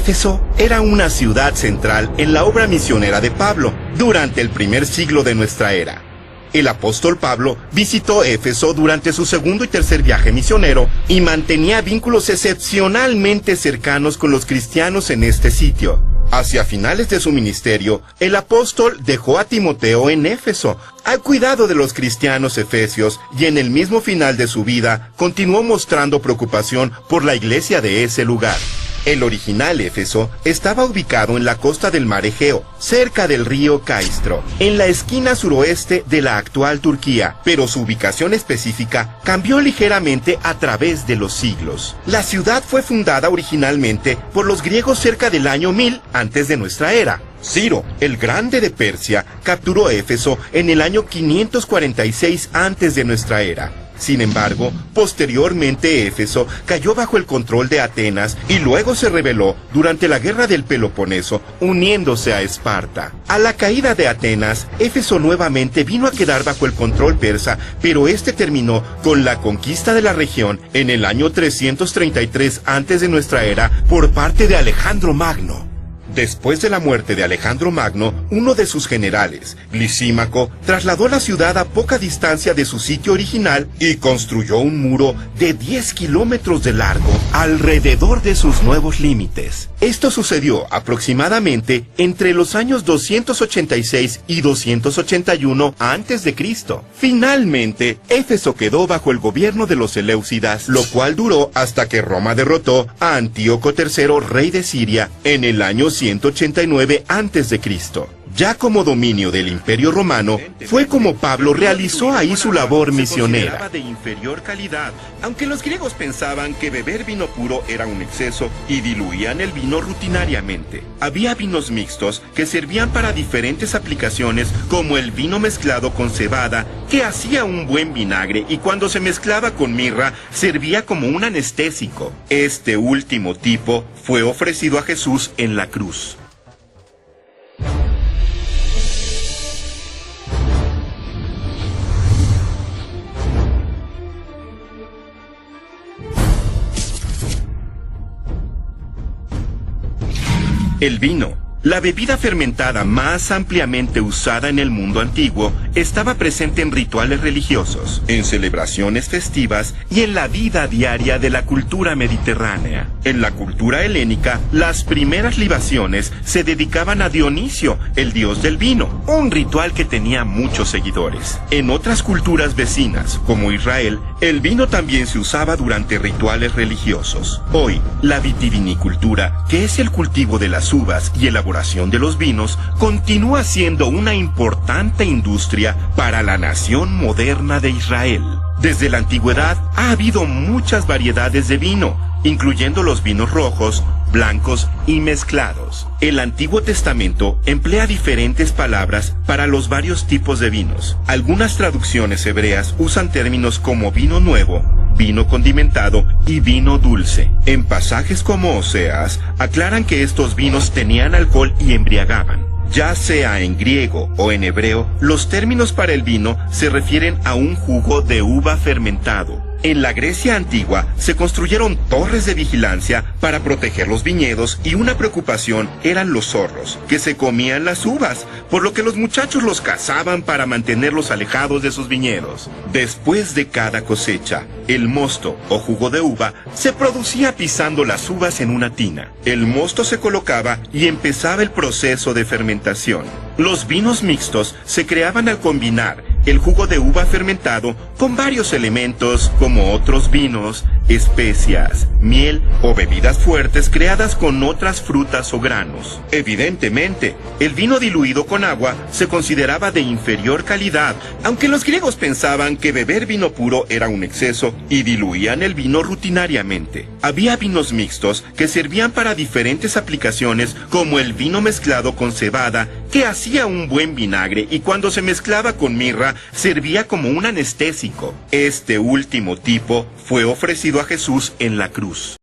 Éfeso era una ciudad central en la obra misionera de Pablo durante el primer siglo de nuestra era. El apóstol Pablo visitó Éfeso durante su segundo y tercer viaje misionero y mantenía vínculos excepcionalmente cercanos con los cristianos en este sitio. Hacia finales de su ministerio, el apóstol dejó a Timoteo en Éfeso, al cuidado de los cristianos efesios, y en el mismo final de su vida continuó mostrando preocupación por la iglesia de ese lugar. El original Éfeso estaba ubicado en la costa del mar Egeo, cerca del río Caistro, en la esquina suroeste de la actual Turquía, pero su ubicación específica cambió ligeramente a través de los siglos. La ciudad fue fundada originalmente por los griegos cerca del año 1000 antes de nuestra era. Ciro, el Grande de Persia, capturó Éfeso en el año 546 antes de nuestra era. Sin embargo, posteriormente Éfeso cayó bajo el control de Atenas y luego se rebeló durante la guerra del Peloponeso, uniéndose a Esparta. A la caída de Atenas, Éfeso nuevamente vino a quedar bajo el control persa, pero este terminó con la conquista de la región en el año 333 antes de nuestra era por parte de Alejandro Magno. Después de la muerte de Alejandro Magno, uno de sus generales, Lisímaco, trasladó la ciudad a poca distancia de su sitio original y construyó un muro de 10 kilómetros de largo alrededor de sus nuevos límites. Esto sucedió aproximadamente entre los años 286 y 281 a.C. Finalmente, Éfeso quedó bajo el gobierno de los Seleucidas, lo cual duró hasta que Roma derrotó a Antíoco III, rey de Siria, en el año 189 a.C. Ya como dominio del Imperio Romano, fue como Pablo realizó ahí su labor misionera. De inferior calidad, aunque los griegos pensaban que beber vino puro era un exceso y diluían el vino rutinariamente. Había vinos mixtos que servían para diferentes aplicaciones, como el vino mezclado con cebada, que hacía un buen vinagre, y cuando se mezclaba con mirra, servía como un anestésico. Este último tipo fue ofrecido a Jesús en la cruz. El vino, la bebida fermentada más ampliamente usada en el mundo antiguo, estaba presente en rituales religiosos, en celebraciones festivas y en la vida diaria de la cultura mediterránea. En la cultura helénica, las primeras libaciones se dedicaban a Dionisio, el dios del vino, un ritual que tenía muchos seguidores. En otras culturas vecinas, como Israel, el vino también se usaba durante rituales religiosos. Hoy, la vitivinicultura, que es el cultivo de las uvas y elaboración de los vinos, continúa siendo una importante industria para la nación moderna de Israel. Desde la antigüedad ha habido muchas variedades de vino, incluyendo los vinos rojos, blancos y mezclados. El Antiguo Testamento emplea diferentes palabras para los varios tipos de vinos. Algunas traducciones hebreas usan términos como vino nuevo, vino condimentado y vino dulce. En pasajes como Oseas, aclaran que estos vinos tenían alcohol y embriagaban. Ya sea en griego o en hebreo, los términos para el vino se refieren a un jugo de uva fermentado. En la Grecia antigua se construyeron torres de vigilancia para proteger los viñedos, y una preocupación eran los zorros, que se comían las uvas, por lo que los muchachos los cazaban para mantenerlos alejados de sus viñedos. Después de cada cosecha, el mosto o jugo de uva se producía pisando las uvas en una tina. El mosto se colocaba y empezaba el proceso de fermentación. Los vinos mixtos se creaban al combinar el jugo de uva fermentado con varios elementos como otros vinos, especias, miel o bebidas fuertes creadas con otras frutas o granos. Evidentemente, el vino diluido con agua se consideraba de inferior calidad, aunque los griegos pensaban que beber vino puro era un exceso y diluían el vino rutinariamente. Había vinos mixtos que servían para diferentes aplicaciones, como el vino mezclado con cebada, que hacía un buen vinagre, y cuando se mezclaba con mirra servía como un anestésico. Este último tipo fue ofrecido a Jesús en la cruz.